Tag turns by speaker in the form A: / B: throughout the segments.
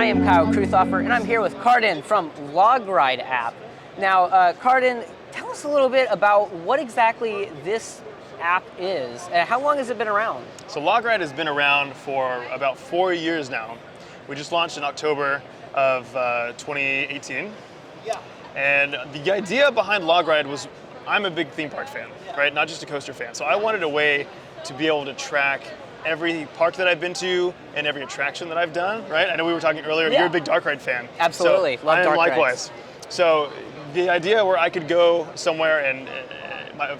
A: am Kyle Kruthofer, and I'm here with Cardin from LogRide app. Now, Cardin, tell us a little bit about what exactly this app is. How long has it been around?
B: So LogRide has been around for about 4 years now. We just launched in October of 2018.
A: Yeah.
B: And the idea behind LogRide was, I'm a big theme park fan, right? Not just a coaster fan. So I wanted a way to be able to track every park that I've been to and every attraction that I've done, right? I know we were talking earlier, you're a big dark ride fan.
A: Absolutely,
B: so
A: love dark rides.
B: Likewise. So the idea where I could go somewhere and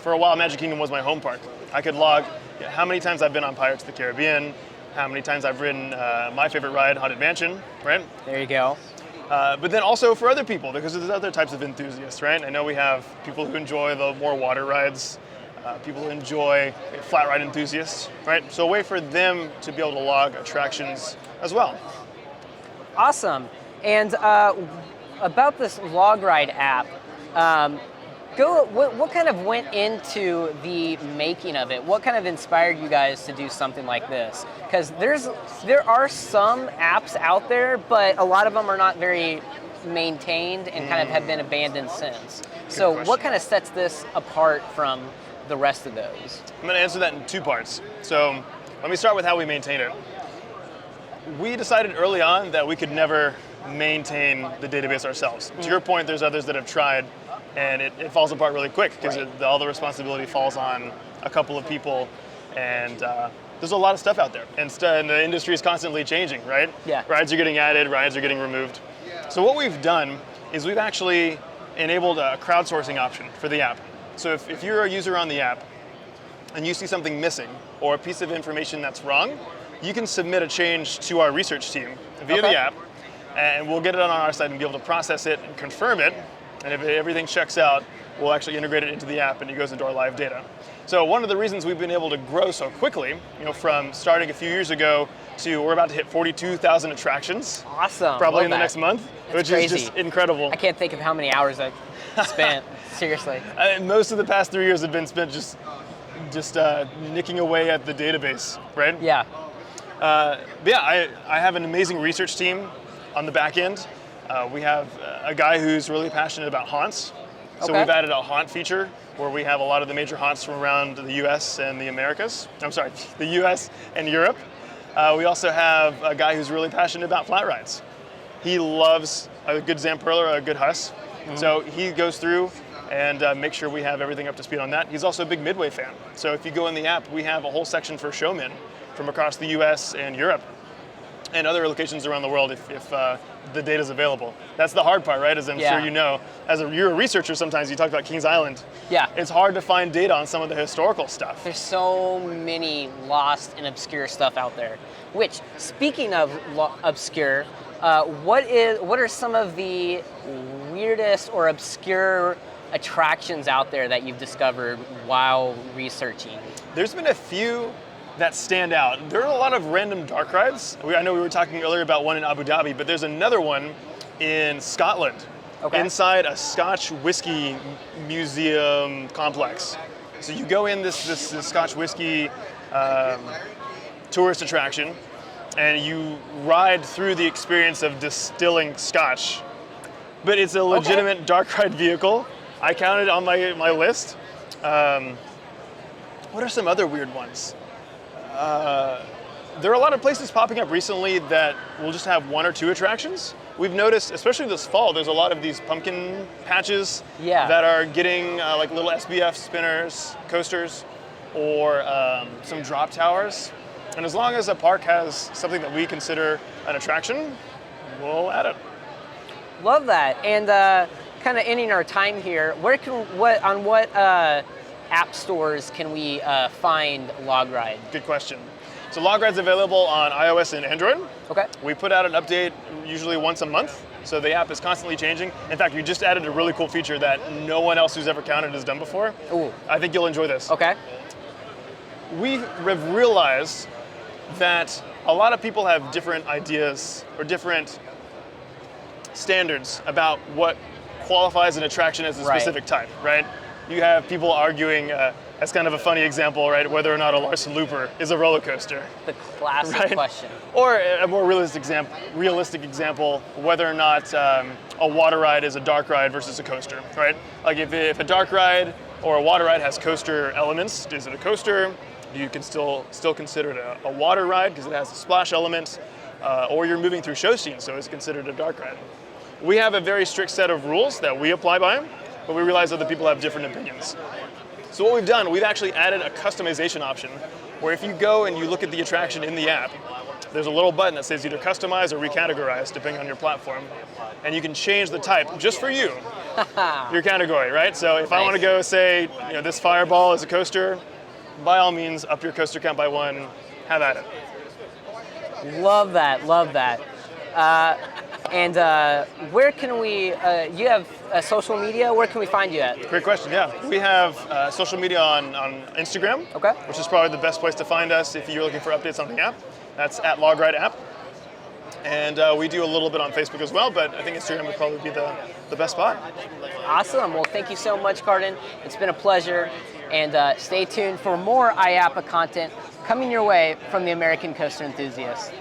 B: for a while Magic Kingdom was my home park. I could log how many times I've been on Pirates of the Caribbean, how many times I've ridden my favorite ride, Haunted Mansion, right?
A: There you go.
B: But then also for other people, because there's other types of enthusiasts, right? I know we have people who enjoy the more water rides, people who enjoy flat ride enthusiasts, right? So a way for them to be able to log attractions as well.
A: Awesome. And about this LogRide app, what kind of went into the making of it? What kind of inspired you guys to do something like this? Because there are some apps out there, but a lot of them are not very maintained and kind of have been abandoned since. So what kind of sets this apart from the rest of those?
B: I'm going to answer that in two parts. So let me start with how we maintain it. We decided early on that we could never maintain the database ourselves. To your point, there's others that have tried, and it falls apart really quick because all the responsibility falls on a couple of people, and there's a lot of stuff out there, and the industry is constantly changing, right?
A: Yeah.
B: Rides are getting added, rides are getting removed. So what we've done is we've actually enabled a crowdsourcing option for the app. So if you're a user on the app and you see something missing or a piece of information that's wrong, you can submit a change to our research team via the app, and we'll get it on our side and be able to process it and confirm it. And if everything checks out, we'll actually integrate it into the app and it goes into our live data. So one of the reasons we've been able to grow so quickly, from starting a few years ago to we're about to hit 42,000 attractions.
A: Awesome.
B: Probably in the next month, which is just incredible.
A: I can't think of how many hours I've spent, seriously.
B: Most of the past 3 years have been spent just nicking away at the database, right?
A: Yeah.
B: I have an amazing research team on the back end. We have a guy who's really passionate about haunts. So we've added a haunt feature where we have a lot of the major haunts from around the US and the Americas. I'm sorry, the US and Europe. We also have a guy who's really passionate about flat rides. He loves a good Zamperla or a good Huss. So he goes through and makes sure we have everything up to speed on that. He's also a big Midway fan. So if you go in the app, we have a whole section for showmen from across the US and Europe and other locations around the world if the data's available. That's the hard part, right? As I'm sure you know. You're a researcher sometimes, you talk about Kings Island. Yeah. It's hard to find data on some of the historical stuff.
A: There's so many lost and obscure stuff out there. Which, speaking of obscure, what are some of the weirdest or obscure attractions out there that you've discovered while researching?
B: There's been a few that stand out. There are a lot of random dark rides. I know we were talking earlier about one in Abu Dhabi, but there's another one in Scotland, inside a Scotch whiskey museum complex. So you go in this Scotch whiskey tourist attraction, and you ride through the experience of distilling Scotch. But it's a legitimate dark ride vehicle. I counted on my list. What are some other weird ones? There are a lot of places popping up recently that will just have one or two attractions. We've noticed, especially this fall, there's a lot of these pumpkin patches that are getting like little SBF spinners, coasters, or some drop towers. And as long as a park has something that we consider an attraction, we'll add it.
A: Love that. And kind of ending our time here, on what app stores can we find LogRide?
B: Good question. So LogRide's available on iOS and Android. Okay. We put out an update usually once a month, so the app is constantly changing. In fact, we just added a really cool feature that no one else who's ever counted has done before. Ooh. I think you'll enjoy this.
A: Okay.
B: We have realized that a lot of people have different ideas or different standards about what qualifies an attraction as a specific type, right? You have people arguing That's kind of a funny example, right? Whether or not a Larson Looper is a roller coaster.
A: The classic
B: right?
A: question.
B: Or a more realistic example, whether or not a water ride is a dark ride versus a coaster, right? Like if a dark ride or a water ride has coaster elements, is it a coaster? You can still consider it a water ride because it has a splash element, or you're moving through show scenes, so it's considered a dark ride. We have a very strict set of rules that we apply by, but we realize other people have different opinions. So what we've done, we've actually added a customization option where if you go and you look at the attraction in the app, there's a little button that says either customize or recategorize depending on your platform. And you can change the type just for you, your category, right? So if I want to go say, this fireball is a coaster, by all means, up your coaster count by 1, have at it.
A: Love that, love that. And where can we, you have social media, where can we find you at?
B: Great question, yeah. We have social media on Instagram,
A: okay,
B: which is probably the best place to find us if you're looking for updates on the app. That's at LogRide app. And we do a little bit on Facebook as well, but I think Instagram would probably be the best spot.
A: Awesome, well thank you so much, Cardin. It's been a pleasure, and stay tuned for more IAAPA content coming your way from the American Coaster Enthusiast.